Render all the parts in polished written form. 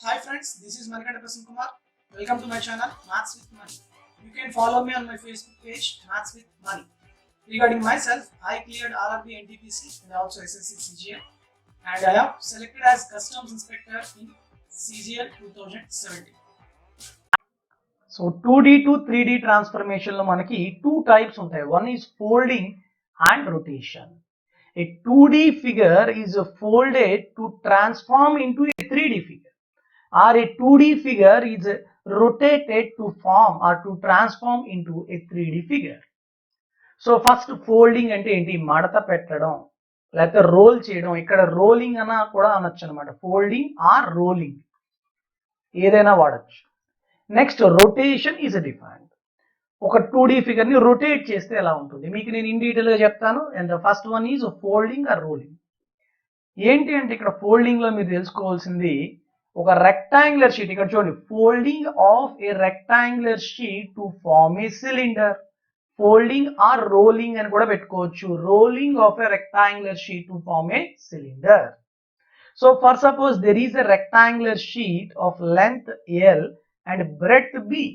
Hi friends, this is Manikanta Prasanna Kumar. Welcome to my channel Maths with Money. You can follow me on my Facebook page Maths with Money. Regarding myself, I cleared RRB NTPC and also SSC CGL, and I have selected as Customs Inspector in CGL 2017. So 2D to 3D transformation లో మనకి two types ఉంటాయి. One is folding and rotation. A 2D figure is folded to transform into a 3D figure, or a 2D figure is rotated to form or to transform into a 3D figure. So first folding అంటే ఏంటి? మడత పెట్టడం లేకపోతే role చేయడం. ఇక్కడ rolling అన్న కూడా అనొచ్చు అనమాట. ఫోల్డింగ్ ఆర్ రోలింగ్ ఏదైనా వాడచ్చు. Next rotation is different. ఒక 2D ఫిగర్ ని రొటేట్ చేస్తే ఎలా ఉంటుంది మీకు నేను ఇన్ డీటెయిల్ గా చెప్తాను. And first one is folding or rolling. ఏంటి అంటే ఇక్కడ ఫోల్డింగ్ లో మీరు తెలుసుకోవాల్సింది ఒక రెక్టాంగులర్ షీట్. ఇక్కడ చూడండి, folding of a rectangular sheet to form a cylinder. Folding or rolling అని కూడా పెట్టుకోవచ్చు. Rolling of a rectangular sheet to form a cylinder. So for suppose there is a rectangular sheet of length L and breadth B.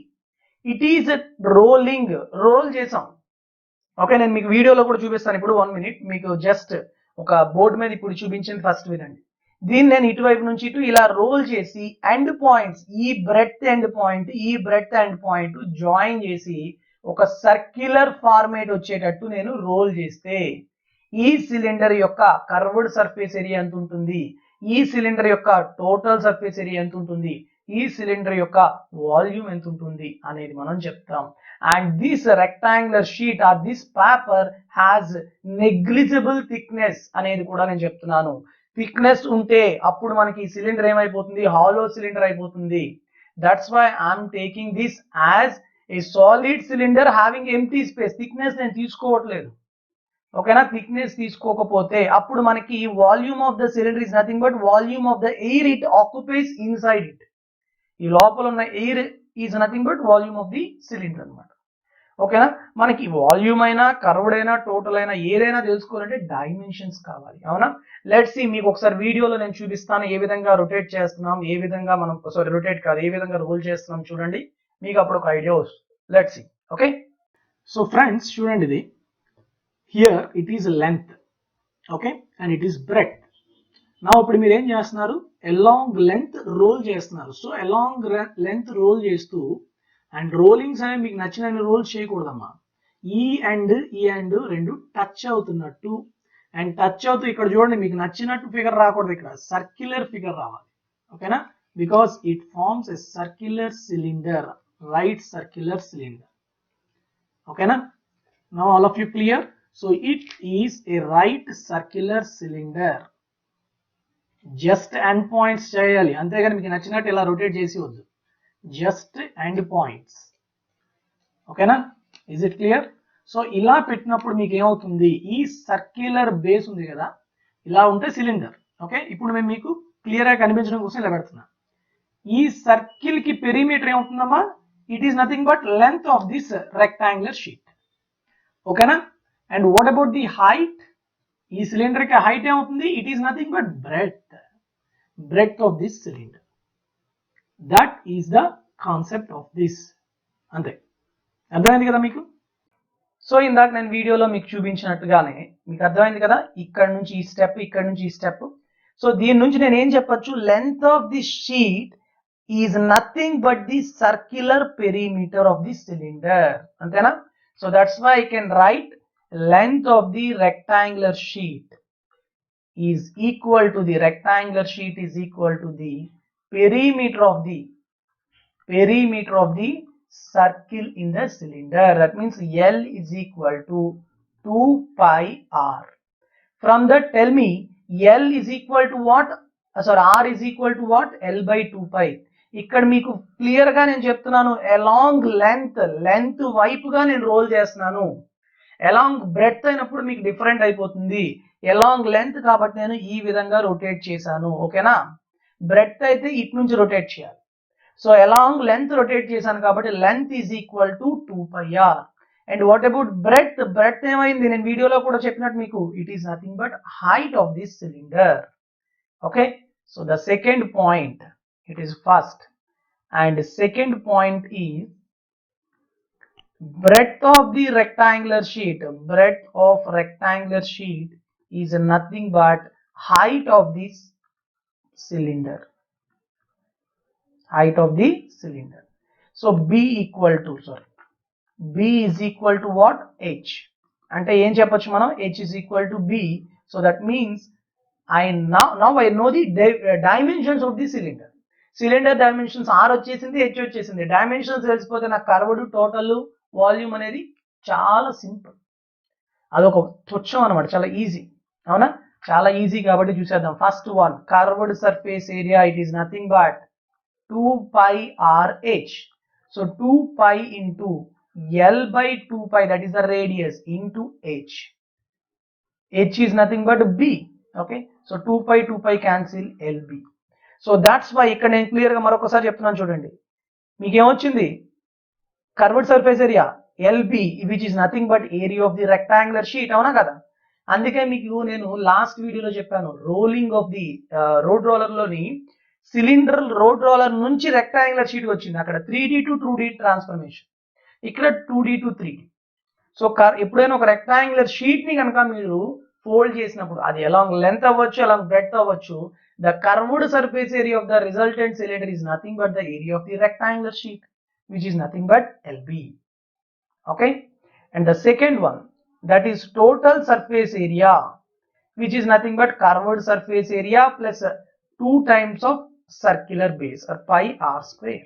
It is rolling. Roll చేసాం. Okay, నేను మీకు వీడియోలో కూడా చూపిస్తాను ఇప్పుడు. 1 minute మీకు జస్ట్ ఒక బోర్డు మీద ఇప్పుడు చూపించింది ఫస్ట్ వినండి. దీన్ని నేను ఇటువైపు నుంచి ఇటు ఇలా రోల్ చేసి ఎండ్ పాయింట్స్, ఈ బ్రెడ్త్ ఎండ్ పాయింట్ ఈ బ్రెడ్త్ ఎండ్ పాయింట్ జాయిన్ చేసి ఒక సర్క్యులర్ ఫార్మేట్ వచ్చేటట్టు నేను రోల్ చేస్తే ఈ సిలిండర్ యొక్క కర్వ్డ్ సర్ఫేస్ ఏరియా ఎంత ఉంటుంది, ఈ సిలిండర్ యొక్క టోటల్ సర్ఫేస్ ఏరియా ఎంత ఉంటుంది, ఈ సిలిండర్ యొక్క వాల్యూమ్ ఎంత ఉంటుంది అనేది మనం చెప్తాం. And this rectangular sheet or this paper has negligible thickness అనేది కూడా నేను చెప్తున్నాను. థిక్నెస్ ఉంటే అప్పుడు మనకి ఈ సిలిండర్ ఏమైపోతుంది? హాలో సిలిండర్ అయిపోతుంది. That's why I'm taking this as a solid cylinder having empty space. Thickness నేను తీసుకోవట్లేదు. ఓకేనా? థిక్నెస్ తీసుకోకపోతే అప్పుడు మనకి volume of the cylinder is nothing but volume of the air it occupies inside it. ఈ లోపల ఉన్న air is nothing but volume of the cylinder అనమాట. ఓకేనా? మనకి వాల్యూమ్ అయినా కర్వ్డ్ అయినా టోటల్ అయినా ఏదైనా తెలుసుకోవాలంటే డైమెన్షన్స్ కావాలి. అవునా? లెట్స్ సీ, మీకు ఒకసారి వీడియోలో నేను చూపిస్తాను ఏ విధంగా రొటేట్ చేస్తున్నాం, ఏ విధంగా మనం రొటేట్ కాదు ఏ విధంగా రోల్ చేస్తున్నాం చూడండి. మీకు అప్పుడు ఒక ఐడియా వస్తుంది. Let's see. Okay, so friends చూడండి, ఇది here it is length. Okay, and it is breadth. నా ఇప్పుడు మీరు ఏం చేస్తున్నారు? అలాంగ్ లెంత్ రోల్ చేస్తున్నారు. సో అలాంగ్ లెంత్ రోల్ చేస్తూ, అండ్ రోలింగ్స్ అనేవి మీకు నచ్చిన రోల్స్ చేయకూడదమ్మా. ఈ అండ్ రెండు టచ్ అవుతున్నట్టు, అండ్ టచ్ అవుతూ ఇక్కడ చూడండి మీకు నచ్చినట్టు ఫిగర్ రాకూడదు, ఇక్కడ సర్క్యులర్ ఫిగర్ రావాలి. ఓకేనా? Because it forms a circular cylinder, right circular cylinder. ఓకేనా? Now all of you clear? So it is a right circular cylinder. Just end points చేయాలి, అంతేగాని మీకు నచ్చినట్టు ఇలా రొటేట్ చేసి వద్దు. Just end points. ఓకేనా? Is it clear? సో ఇలా పెట్టినప్పుడు మీకు ఏమవుతుంది? ఈ సర్క్యులర్ బేస్ ఉంది కదా, ఇలా ఉంటే సిలిండర్. ఓకే, ఇప్పుడు మేము మీకు క్లియర్ గా కనిపించడం కోసం ఇలా పెడుతున్నా. ఈ సర్కిల్ కి పెరిమీటర్ ఏమవుతుందమ్మా? It is nothing but length of this rectangular sheet. ఓకేనా? And what about the height? ఈ సిలిండర్ కి హైట్ ఏమవుతుంది? It is nothing but breadth of this cylinder. That is the concept of this. అంతే, అర్థమైంది కదా మీకు? So ఇందాక నేను వీడియోలో మీకు చూపించినట్టుగానే మీకు అర్థమైంది కదా, ఇక్కడ నుంచి ఈ స్టెప్, ఇక్కడ నుంచి ఈ స్టెప్. సో దీని నుంచి నేను ఏం చెప్పొచ్చు? Length of the sheet is nothing but the circular perimeter of the cylinder. అంతేనా? So that's why I can write length of the rectangular sheet is equal to the perimeter of the circle in the cylinder. That means L is equal to 2 pi r. From that, tell me L is equal to what? R is equal to what? L by 2 pi. ఇక్కడ మీకు clear గా నేను చెప్తున్నాను, along length వైపుగా నేను role చేస్తున్నాను. Along breadth అయినప్పుడు మీకు డిఫరెంట్ అయిపోతుంది. అలాంగ్ లెంత్ కాబట్టి నేను ఈ విధంగా రొటేట్ చేశాను. ఓకేనా? బ్రెడ్త్ అయితే ఇటు నుంచి రొటేట్ చేయాలి. సో అలాంగ్ లెంత్ రొటేట్ చేశాను కాబట్టి length is equal to 2 pi r. And what about breadth? Breadth ఏమైంది? నేను వీడియోలో కూడా చెప్పినట్టు మీకు, it is nothing but height of this cylinder. Okay, so the second point It is first. And second point is breadth of the rectangular sheet. Breadth of rectangular sheet is nothing but height of this cylinder. Height of the cylinder. So B equal to, B is equal to what? H. అంటే ఏం చెప్పొచ్చు మనం? H is equal to B. So that means now I know the dimensions of the cylinder. Cylinder dimensions R వచ్చేసింది, H వచ్చేసింది. Dimensions తెలిసిపోతే నాకు curved, total, volume అనేది చాలా simple. అదొక తుచ్చం అనమాట, చాలా ఈజీ. అవునా? చాలా ఈజీ కాబట్టి చూసేద్దాం. First one, curved surface area, it is nothing but 2 pi RH. So 2 pi into L by 2 pi, that is the radius, into H. H is nothing but B. Okay, so 2 pi cancel LB. So that's why ఇక్కడ నేను clear గా మరొకసారి చెప్తున్నాను చూడండి. మీకు ఏమొచ్చింది? Curved surface area LB, which is nothing but area of the rectangular sheet. అవునా కదా? అందుకే మీకు నేను లాస్ట్ వీడియోలో చెప్పాను, rolling of the road roller లోని సిలిండర్ రోడ్ రోలర్ నుంచి రెక్టాంగులర్ షీట్ వచ్చింది. అక్కడ 3D to 2D ట్రాన్స్ఫర్మేషన్, ఇక్కడ 2D to 3D. సో ఎప్పుడైనా ఒక రెక్టాంగులర్ షీట్ ని కనుక మీరు ఫోల్డ్ చేసినప్పుడు, అది అలాంగ్ లెంత్ అవ్వచ్చు, అలాంగ్ బ్రెడ్త్ అవ్వచ్చు, the curved surface area of the resultant cylinder is nothing but the area of the rectangular sheet, which is nothing but LB. Okay, and the second one, that is total surface area, which is nothing but curved surface area plus 2 times of circular base, or pi r square.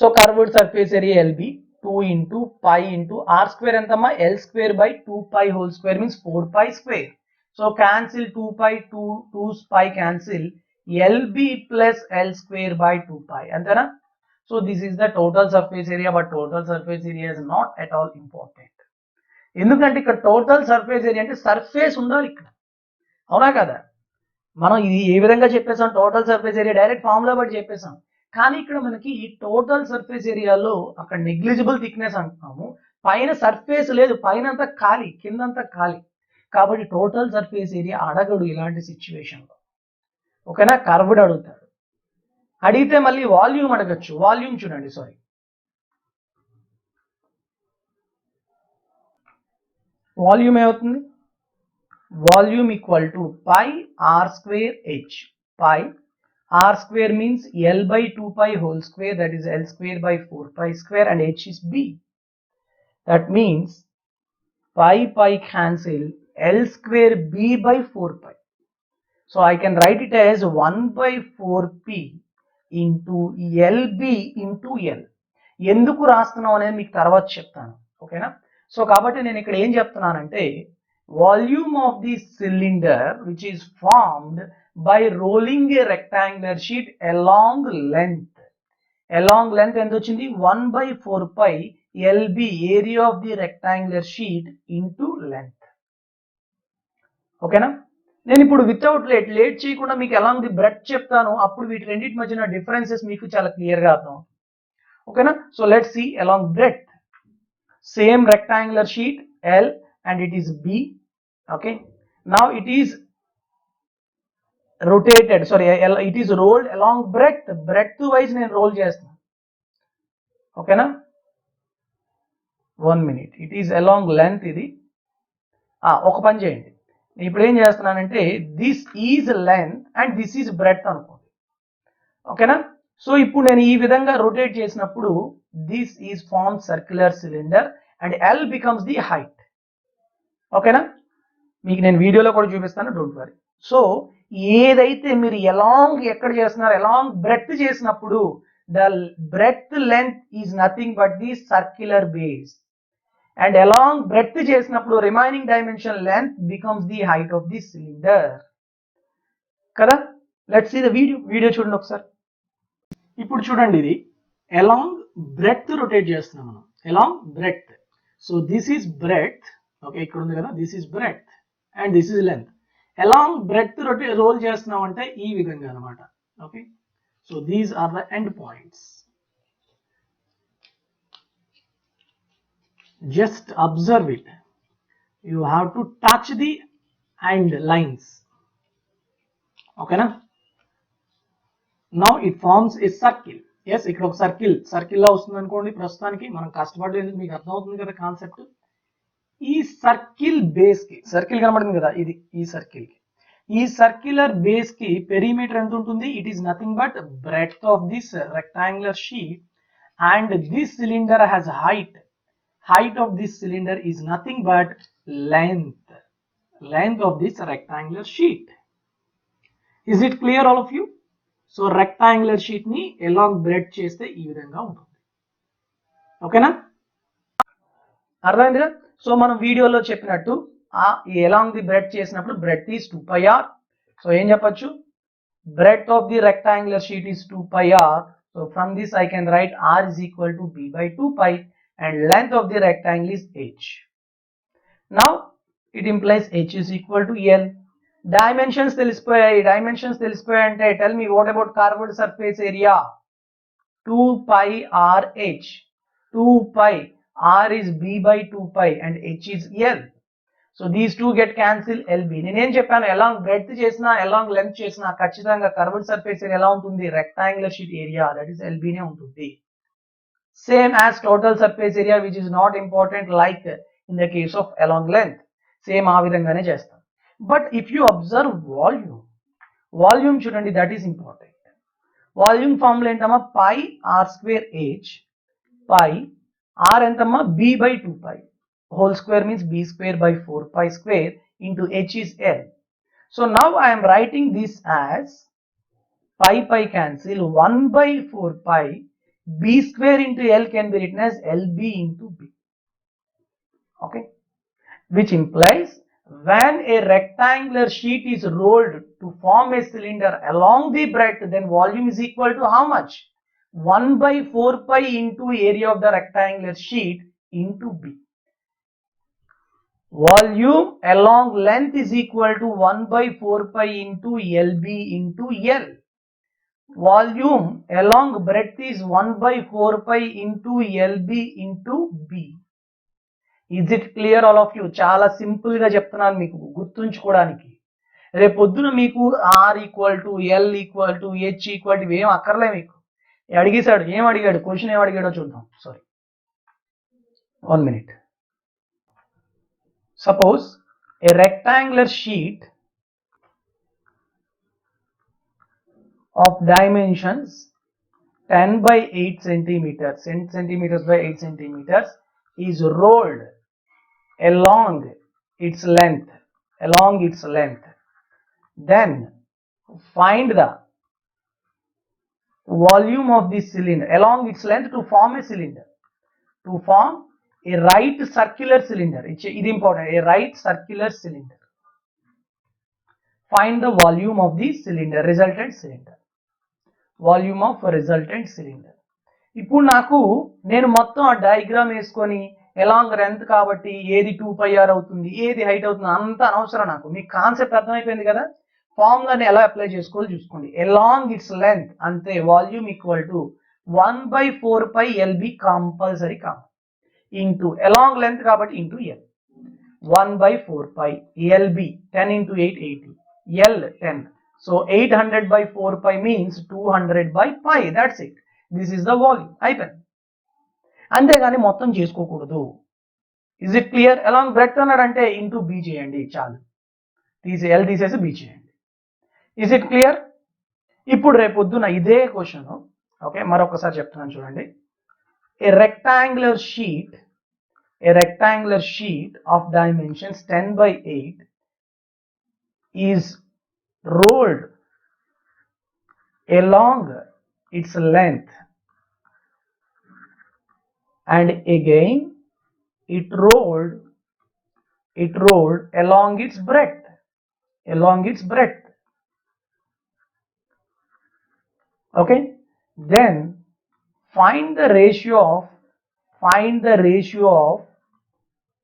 So curved surface area LB, 2 into pi into r square entama, L square by 2 pi whole square means 4 pi square. So cancel 2 pi, 2 pi cancel, LB plus L square by 2 pi. Antena? So this is the total surface area, but total surface area is not at all important. ఎందుకంటే ఇక్కడ total surface area అంటే surface ఉండాలి ఇక్కడ. అవునా కదా? మనం ఇది ఏ విధంగా చెప్పేసాం? Total surface area direct formula బట్టి చెప్పేసాం. కానీ ఇక్కడ మనకి ఈ టోటల్ సర్ఫేస్ ఏరియాలో అక్కడ నెగ్లిజిబుల్ థిక్నెస్ అంటున్నాము, పైన సర్ఫేస్ లేదు, పైన అంతా ఖాళీ, కిందంతా ఖాళీ. కాబట్టి టోటల్ సర్ఫేస్ ఏరియా అడగడు ఇలాంటి సిచ్యువేషన్ లో. ఓకేనా? కర్వ్డ్ అడుగుతాడు. అడిగితే మళ్ళీ వాల్యూమ్ అడగచ్చు. వాల్యూమ్ చూడండి, వాల్యూమ్ ఏమవుతుంది? Volume equal to pi r square h. Pi r square means L by 2 pi whole square, that is L square by 4 pi square, and H is B. That means pi cancel, L square B by 4 pi. So I can write it as 1 by 4p into LB into L. ఎందుకు రాస్తున్నాం అనేది మీకు తర్వాత చెప్తాను. ఓకేనా? So కాబట్టి నేను ఇక్కడ ఏం చెప్తున్నానంటే, volume of the cylinder which is formed by rolling a rectangular sheet along length. Along length ఎంత వచ్చింది? 1 by 4 pi LB, area of the rectangular sheet, into length. ఓకేనా? నేను ఇప్పుడు వితౌట్ లేట్ చేయకుండా మీకు అలాంగ్ ది బ్రెడ్త్ చెప్తాను, అప్పుడు వీటి రెండింటి మధ్యన డిఫరెన్సెస్ మీకు చాలా క్లియర్ గా అర్థం. ఓకేనా? So let's see along breadth. Same rectangular sheet L and it is B. Okay, now it is rotated, sorry, it is rolled along breadth wise నేను రోల్ చేస్తాను. ఓకేనా? 1 minute. It is along length. ఇది ఒక పని చేయండి, నేను ఇప్పుడు ఏం చేస్తున్నానంటే, this is length and this is breadth అనుకోండి. ఓకేనా? సో ఇప్పుడు నేను ఈ విధంగా రొటేట్ చేసినప్పుడు this is form circular cylinder and L becomes the height. ఓకేనా? మీకు నేను వీడియోలో కూడా చూపిస్తాను, డోంట్ వరీ. సో ఏదైతే మీరు ఎలాంగ్ ఎక్కడ చేస్తున్నారు, ఎలాంగ్ బ్రెడ్త్ చేసినప్పుడు the breadth length is nothing but the circular base, and along breadth చేసినప్పుడు remaining dimension length becomes the height of the cylinder. కదా? లెట్స్ సీ ద వీడియో చూడండి ఒకసారి. ఇప్పుడు చూడండి, ఇది ఎలాంగ్ బ్రెడ్త్ రొటేట్ చేస్తున్నాం మనం, along breadth. So this is breadth. Okay, ఇక్కడ ఉంది కదా, this is breadth and this is length. Along breadth roll చేస్తున్నాం అంటే ఈ విధంగా అనమాట. Okay, so these are the end points. Just observe it. You have to touch the end lines. ఓకేనా? Now it forms a circle. Yes, ఇక్కడ ఒక circle లా వస్తుంది అనుకోండి. ప్రస్తుతానికి మనం కష్టపడలేదు, మీకు అర్థమవుతుంది కదా కాన్సెప్ట్. ఈ సర్కిల్ బేస్ కి, సర్కిల్ కనబడుతుంది కదా, ఇది ఈ సర్కిల్ కి, ఈ సర్క్యులర్ బేస్ కి పెరిమీటర్ ఎంత ఉంటుంది? It is nothing but breadth of this rectangular sheet and this cylinder has height of this cylinder is nothing but length of this rectangular sheet. Is it clear all of you? So rectangular sheet ni along breadth చేస్తే ఈ విధంగా ఉంటుంది. ఓకేనా? అర్థమైందిగా? So మనం వీడియోలో చెప్పినట్టు ఈ along the breadth చేసినప్పుడు breadth is 2 pi r. So ఏం చెప్పొచ్చు? Breadth of the rectangular sheet is 2 pi r. So from this I can write r is equal to b by 2 pi and length of the rectangle is h. Now it implies h is equal to l. Dimensions తెలిసిపోయాయంటే tell me what about curved surface area? 2 pi r h. 2 pi r is b by 2 pi and h is l. So these two get cancel lb. నేనేం చెప్పాను? along breadth చేసినా along length చేసినా ఖచ్చితంగా curved surface area ఎలా ఉంటుంది? rectangular sheet area, that is lb నే ఉంటుంది. Same as total surface area, which is not important like in the case of along length. Same ఆ విధంగానే చేస్తాం. But if you observe volume చూడండి, that is important. Volume formula ఏంటమ్మా? pi r square h, pi r ఎంతమ్మా? b by 2 pi. Whole square means b square by 4 pi square into h is l. So now I am writing this as pi cancel, 1 by 4 pi b square into l can be written as lb into b. Okay, which implies when a rectangular sheet is rolled to form a cylinder along the breadth, then volume is equal to how much? 1 by 4 pi into area of the rectangular sheet into b. Volume along length is equal to 1 by 4 pi into lb into l. Volume along breadth is 1 by 4 pi into lb into b. Is it clear all of you? చాలా simple గా చెప్తున్నాను మీకు గుర్తుంచుకోవడానికి. రేపు పొద్దున మీకు r equal to l equal to h equal to ఏం అక్కర్లే మీకు. అడిగేశాడు, ఏం అడిగాడు, క్వశ్చన్ ఏం అడిగాడో చూద్దాం. Sorry, 1 minute. Suppose a rectangular sheet of dimensions 10 by 8 centimeters, 10 centimeters by 8 centimeters is rolled along its length. Then find the volume of this cylinder along its length to form a cylinder. To form a right circular cylinder. It is important. A right circular cylinder. Find the volume of the cylinder, resultant cylinder. Volume of resultant cylinder. ఇప్పుడు నేను మొత్తం ఆ diagram వేసుకొని along length కాబట్టి ఏది 2 pi r అవుతుంది, ఏది height అవుతుంది అంత అనవసరం నాకు. మీకు కాన్సెప్ట్ అర్థమైపోయింది కదా. ఫార్ములాని ఎలా అప్లై చేసుకోవాలో చూసుకోండి. ఎలాంగ్ ఇట్స్ లెంత్ అంతే, volume equal to 1 by 4 pi lb compulsory కావాలి. ఇంటూ along length కాబట్టి into l. 1 by 4 pi lb, 10 into 8 80, l 10. So 800 by 4 pi means 200 by pi. That's it. This is the volume. అయిపోయింది. అంతేగాని మొత్తం చేసుకోకూడదు. Is it clear? along breadth అన్నాడంటే into b చేయండి చాలు. l తీసేసి b చేయండి. Is it clear? ఇప్పుడు రేపు పొద్దున ఇదే క్వశ్చన్, ఓకే, మరొకసారి చెప్తున్నాను చూడండి. A rectangular sheet of dimensions 10 by 8 is rolled along its length and again it rolled along its breadth. Okay, then find the ratio of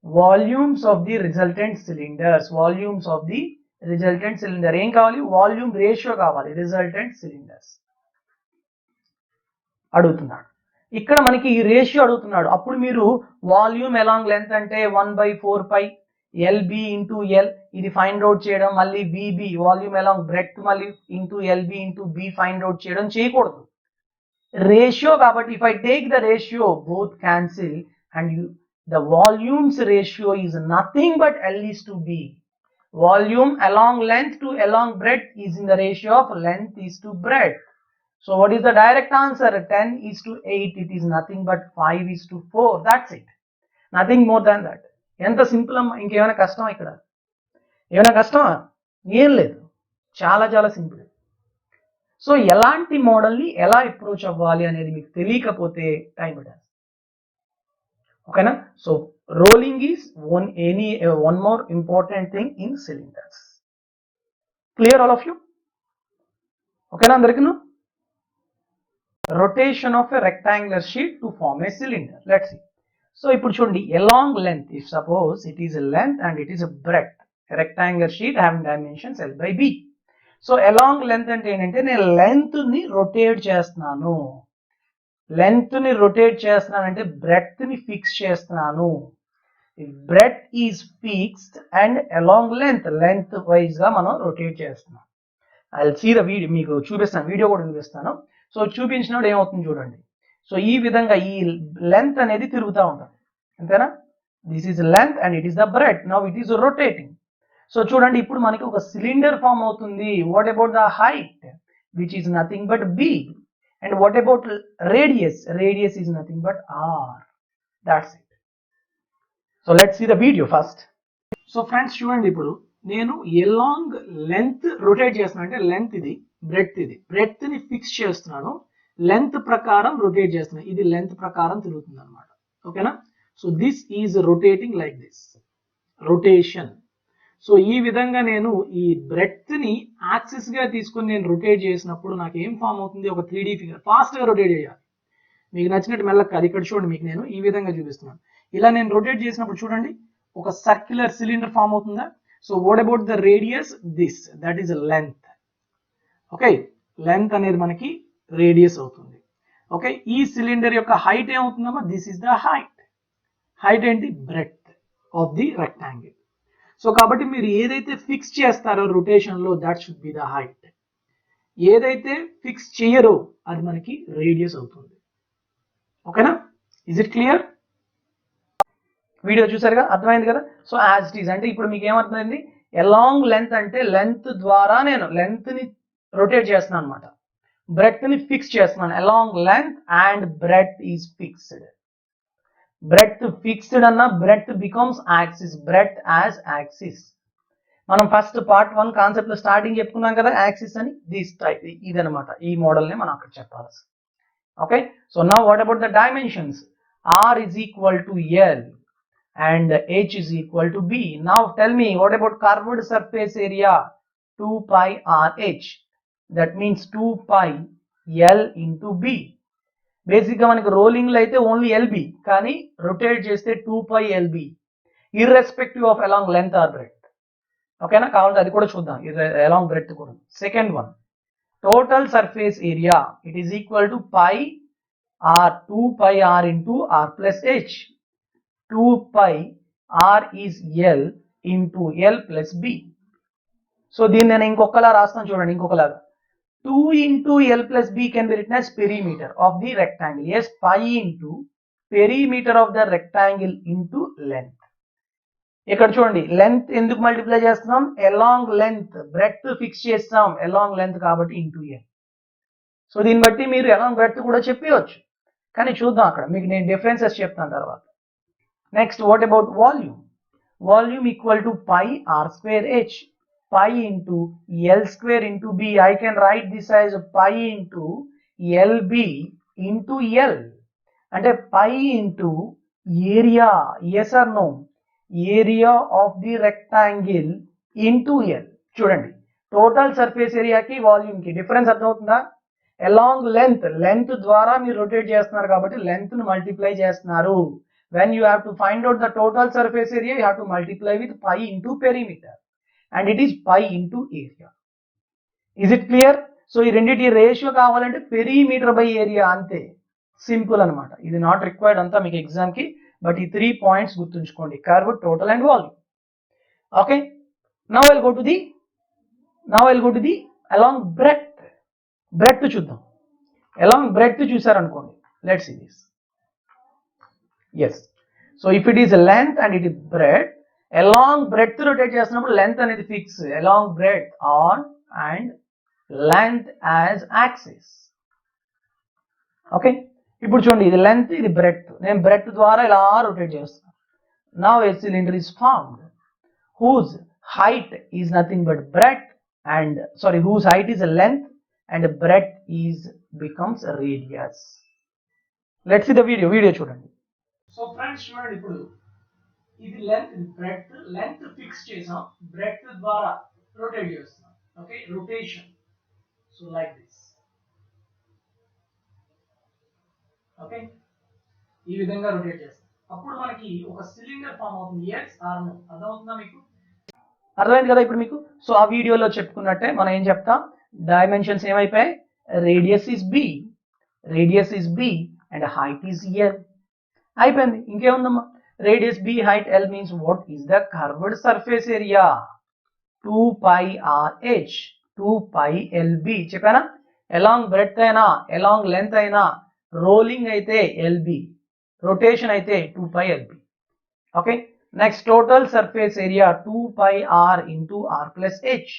volumes of the resultant cylinders. ఏం కావాలి? Volume ratio కావాలి. Resultant cylinders అడుగుతున్నాడు. ఇక్కడ మనకి ఈ ratio అడుగుతున్నాడు. అప్పుడు మీరు వాల్యూమ్ అలాంగ్ లెంత్ అంటే 1 by 4 pi LB into L ఇది ఫైండ్ అవుట్ చేయడం, మళ్ళీ BB వాల్యూమ్ అలాంగ్ బ్రెడ్త్ మళ్ళీ into LB into B find out చేయడం చేయకూడదు. రేషియో కాబట్టి if I take the ratio both cancel and the volumes ratio is nothing but L is to B. Volume along length to along breadth is in the ratio of length is to breadth. So what is the direct answer? 10 is to 8. It is nothing but 5 is to 4. That's it. Nothing more than that. ఎంత simple అమ్మా, ఇంకేమైనా కష్టమా ఇక్కడ? ఏమైనా కష్టమా? ఏం లేదు, చాలా చాలా సింపుల్. సో ఎలాంటి మోడల్ని ఎలా అప్రోచ్ అవ్వాలి అనేది మీకు తెలియకపోతే టైం పడాలి. ఓకేనా? So rolling is one more important thing in cylinders. Clear all of you? ఓకేనా అందరికీ? Rotation of a rectangular sheet to form a cylinder. Let's see. So ఇప్పుడు చూడండి, along length, if suppose it is a length and it is a breadth, a rectangular sheet having dimensions L by B. So along length అంటే ఏంటంటే నేను length ని rotate చేస్తున్నాను. Length ని rotate చేస్తున్నానంటే breadth ని ఫిక్స్ చేస్తున్నాను. Breadth is fixed and along length wise గా మనం రొటేట్ చేస్తున్నాం. I will see the video, మీకు చూపిస్తాను, వీడియో కూడా చూపిస్తాను. సో చూపించినప్పుడు ఏమవుతుంది చూడండి. సో ఈ విధంగా ఈ లెంత్ అనేది తిరుగుతూ ఉంటుంది, అంతేనా? This is length and it is the breadth. Now it is rotating. So చూడండి, ఇప్పుడు మనకి ఒక సిలిండర్ ఫామ్ అవుతుంది. What about the height, which is nothing but B. And what about radius? Radius is nothing but R. That's it. So let's see the video first. So friends, చూడండి, ఇప్పుడు నేను along length rotate చేస్తున్నాను. అంటే length ఇది, breadth ఇది. Breadth ని fix చేస్తున్నాను, length ప్రకారం రొటేట్ చేస్తున్నాను. ఇది లెంత్ ప్రకారం తిరుగుతుంది అనమాట. ఓకేనా? So this is rotating like this, rotation. So ఈ విధంగా నేను ఈ బ్రెడ్త్ ని యాక్సిస్ గా తీసుకొని నేను రొటేట్ చేసినప్పుడు నాకు ఏం ఫామ్ అవుతుంది? ఒక 3D ఫిగర్. ఫాస్ట్ గా రొటేట్ చేయాలి, మీకు నచ్చినట్టు మెల్లగా కాదు. ఇక్కడ చూడండి, మీకు నేను ఈ విధంగా చూపిస్తున్నాను. ఇలా నేను రొటేట్ చేసినప్పుడు చూడండి, ఒక సర్క్యులర్ సిలిండర్ ఫామ్ అవుతుందా? So what about the radius? This, that is length. Okay, length అనేది మనకి రేడియస్ అవుతుంది. ఓకే, ఈ సిలిండర్ యొక్క హైట్ ఏమవుతుందమ్మా? This is the height. Height ఏంటి? Breadth of the rectangle. So కాబట్టి మీరు ఏదైతే ఫిక్స్ చేస్తారో రొటేషన్ లో, that should be the height. ఏదైతే ఫిక్స్ చేయరో అది మనకి రేడియస్ అవుతుంది. ఓకేనా? Is it clear? వీడియో చూసారుగా, అర్థమైంది కదా? సో యాజ్ ఇట్ ఈజ్ అంటే ఇప్పుడు మీకు ఏమర్థమైంది? అలాంగ్ లెంత్ అంటే లెంత్ ద్వారా నేను లెంత్ ని రొటేట్ చేస్తున్నాను అనమాట, బ్రెడ్త్ ని ఫిక్స్ చేస్తున్నాను. Along length and breadth is fixed. Breadth fixed అన్న breadth becomes axis, breadth as axis. మనం ఫస్ట్ పార్ట్ 1 కాన్సెప్ట్ లో స్టార్టింగ్ చెప్పుకున్నాం కదా, యాక్సిస్ అని. దిస్ టైప్, ఇదనమాట. ఈ మోడల్ ని మనం అక్కడ చెప్పాలి. Okay, so now what about the dimensions? R is equal to L and H is equal to B. Now tell me, what about curved surface area? 2 pi RH. That means 2 pi L into B. Basic గా మనకి rolling లో అయితే only LB, కానీ rotate చేస్తే 2 pi LB irrespective of along length or breadth. ఓకేనా? కావాలంటే అది కూడా చూద్దాం, అలాంగ్ బ్రెడ్త్ కూడా. Second one, total surface area, it is equal to pi R, 2 pi R into R plus H. 2 pi R is L into L plus B. So దీన్ని నేను ఇంకొకలా రాస్తాను చూడండి, ఇంకొకలాగా. 2 into L plus B can be written as perimeter of the rectangle. Yes, pi into perimeter of the rectangle into length. ఇక్కడ చూడండి, length ఎందుకు multiply చేస్తున్నాం? Along length, breadth fix చేస్తాం, along length కాబట్టి ఇంటూ L. సో దీన్ని బట్టి మీరు along breadth కూడా చెప్పవచ్చు, కానీ చూద్దాం అక్కడ, మీకు నేను డిఫరెన్సెస్ చెప్తాను తర్వాత. Next, what about volume? Volume equal to pi R square H. Pi into L square into B. I can write this as pi into LB into L. అంటే pi into area, yes or no? Area of the rectangle into L. చూడండి, total surface ఏరియాకి volume కి difference అర్థమవుతుందా? Along length ద్వారా మీరు rotate చేస్తున్నారు కాబట్టి length ను మల్టిప్లై చేస్తున్నారు. When you have to find out the total surface area, you have to multiply with pi into perimeter. And it is pi into area. Is it clear? So ఈ రెండింటి ratio కావాలంటే perimeter by area, అంతే, simple అనమాట. ఇది not required అంతా మీకు exam కి, but ఈ 3 పాయింట్స్ గుర్తుంచుకోండి: curve, total and volume. Okay, now I'll go to the along breadth చూద్దాం. along breadth చూసారనుకోండి, let's see this. Yes, so if it is length and it is breadth, along breadth rotate చేస్తున్నప్పుడు length అనేది fix, along breadth on and length as axis. Okay, ఇప్పుడు చూడండి ఇది length, ఇది breadth, నేను breadth ద్వారా ఇలా rotate చేస్తాను. Now a cylinder is formed whose height is nothing but breadth and whose height is a length and breadth becomes a radius. Let's see the video చూడండి. So friends చూడండి, ఇప్పుడు ఇది length, length fix చేసాం, breadth ద్వారా rotate చేస్తున్నాం. Okay, rotation, so like this. Okay, ఈ విధంగా rotate చేస్తాం. అప్పుడు మనకి ఒక సిలిండర్ ఫామ్ అవుతుంది. ఎస్ ఆర్ నో, అర్థమవుతుందా మీకు? అర్థమైంది కదా ఇప్పుడు మీకు? సో ఆ వీడియోలో చెప్పుకున్నట్టే మనం ఏం చెప్తాం, డైమెన్షన్స్ ఏమైపోయాయి, radius is B and height is L. అయిపోయింది, ఇంకేముందమ్మా, radius B, height L means what is the curved surface area, 2πRh 2πLB. చెప్పానా? అలాంగ్ బ్రెడ్త్ అయినా అలాంగ్ లెంత్ అయినా, రోలింగ్ అయితే LB, రొటేషన్ అయితే 2πLB. Okay, next total surface area 2πR into R plus H,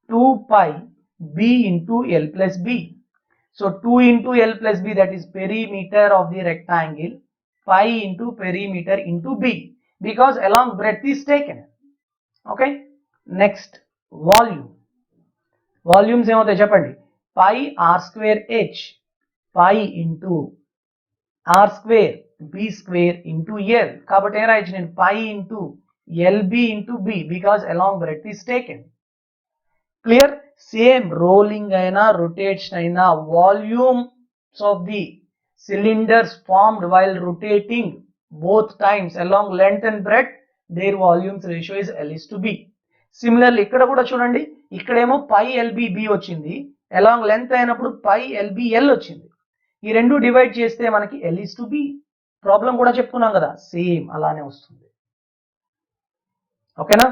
2πB into L plus B. So 2 into L plus B, that is perimeter of the rectangle, pi into perimeter into B, because along breadth is taken. Okay, next volumes ఏమవుతాయి చెప్పండి, pi R square H, pi into R square B square into L. కాబట్టి ఏం రాయొచ్చు నేను, pi into LB into B, because along breadth is taken. Clear? Same rolling అయినా rotation అయినా, volumes of the cylinders formed while rotating both times along length and breadth, their volumes ratio is L:B. Similarly ఇక్కడ కూడా చూడండి, ఇక్కడేమో pi LB B వచ్చింది, along length అయినప్పుడు pi LB L వచ్చింది. ఈ రెండు డివైడ్ చేస్తే మనకి L:B. ప్రాబ్లం కూడా చెప్పుకున్నాం కదా, సేమ్ అలానే వస్తుంది. ఓకేనా?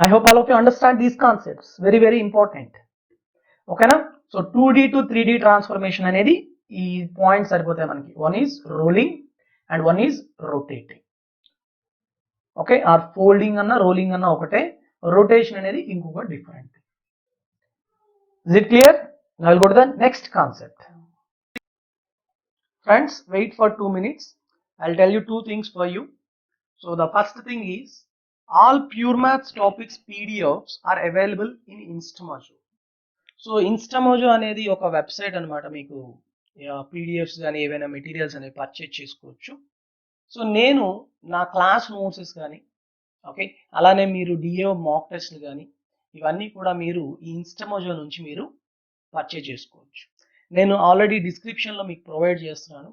I hope all of you understand these concepts. Very, very important. Okay na? So 2D to 3D transformation అనేది ఈ పాయింట్స్ సరిపోతాయి మనకి. One is rolling and one is rotating. Okay, or folding అన్న rolling అన్న ఒకటే, rotation అనేది ఇంకొక different. Is it clear? Now I'll go to the next concept. Friends, wait for 2 minutes. I'll tell you 2 things for you. So the first thing is, all Pure Maths topics PDFs are available in Instamojo. So Instamojo అనేది ఒక website అనమాట, మీకు PDFs కానీ ఏవైనా materials అనేవి purchase చేసుకోవచ్చు. So నేను నా క్లాస్ నోట్సెస్ కానీ, ఓకే, అలానే మీరు డిఏఓ మాక్ టెస్ట్లు కానీ, ఇవన్నీ కూడా మీరు ఈ ఇన్స్టామోజో నుంచి మీరు పర్చేజ్ చేసుకోవచ్చు. నేను ఆల్రెడీ డిస్క్రిప్షన్లో మీకు ప్రొవైడ్ చేస్తున్నాను.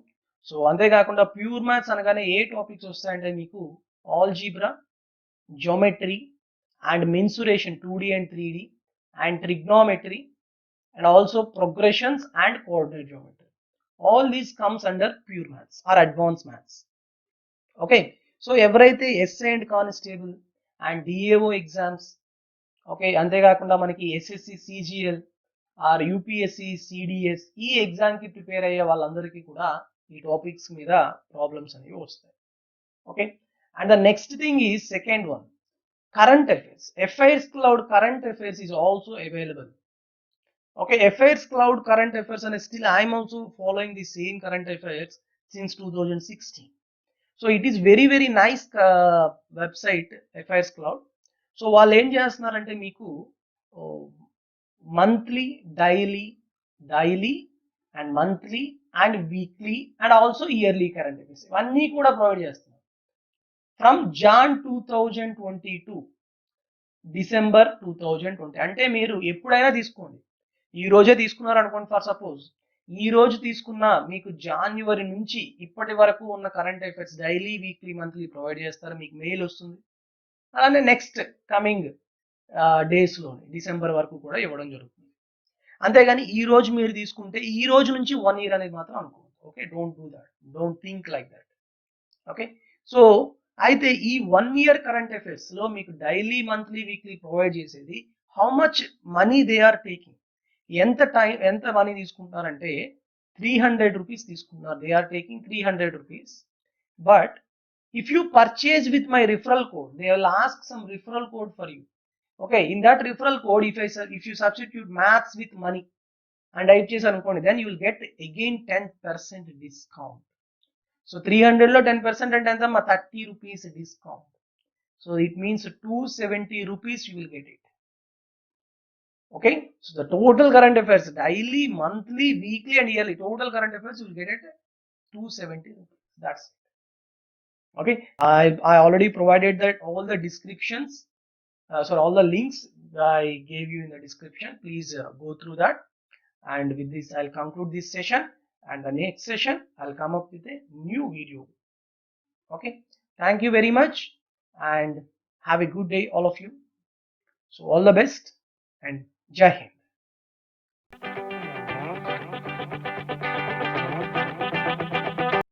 సో అంతేకాకుండా ప్యూర్ మ్యాథ్స్ అనగానే ఏ టాపిక్స్ వస్తాయంటే మీకు algebra, geometry and mensuration 2D and 3D and trigonometry and also progressions and coordinate geometry. All these comes under pure maths or advanced maths. Okay, so ఎవరైతే SI and constable and DAO exams, okay, అంతేకాకుండా మనకి SSC CGL or UPSC CDS ఈ ఎగ్జామ్కి prepare అయ్యే వాళ్ళందరికీ కూడా ఈ topics మీద ప్రాబ్లమ్స్ అనేవి వస్తాయి. Okay, and the next thing is second one, current affairs. FIRS Cloud current affairs is also available. Okay, FIRS Cloud current affairs, and still I am also following the same current affairs since 2016. So it is very, very nice website, FIRS Cloud. So వాళ్ళు ఏం చేస్తున్నారంటే మీకు monthly, daily and monthly and weekly and also yearly current affairs ఇవన్నీ కూడా provide చేస్తున్నారు. From John 2022 December 2020, అంటే మీరు ఎప్పుడైనా తీసుకోండి. ఈ రోజే తీసుకున్నారు అనుకోండి, ఫర్ సపోజ్ ఈ రోజు తీసుకున్న మీకు జాన్యువరి నుంచి ఇప్పటి వరకు ఉన్న current affairs daily, weekly, monthly provide చేస్తారు. మీకు మెయిల్ వస్తుంది. అలానే నెక్స్ట్ కమింగ్ డేస్లోని డిసెంబర్ వరకు కూడా ఇవ్వడం జరుగుతుంది. అంతేగాని ఈ రోజు మీరు తీసుకుంటే ఈ రోజు నుంచి 1 year అనేది మాత్రం అనుకోండి. Okay, don't do that, don't think like that. Okay so అయితే ఈ 1 year కరెంట్ అఫైర్స్ లో మీకు డైలీ మంత్లీ వీక్లీ ప్రొవైడ్ చేసేది how much money they are taking, ఎంత మనీ తీసుకుంటారంటే 300 రూపీస్ తీసుకున్నారు. They are taking 300 rupees. But if you purchase with my referral code, they will ask some referral code for you. Okay, in that referral code, if you substitute maths with money and type చేశారు అనుకోండి, then you will get again 10% discount. So 300 లో 10% అంటే ఎంత అమ్మా, 30 rupees discount. So it means 270 rupees you will get it. Okay, so the total current affairs, daily, monthly, weekly and yearly total current affairs you will get it 270 rupees. That's it. Okay, I already provided that all the descriptions, sorry, all the links I gave you in the description. Please go through that. And with this I'll conclude this session, and the next session I'll come up with a new video. Okay, thank you very much and have a good day all of you. So all the best and Jai Hind.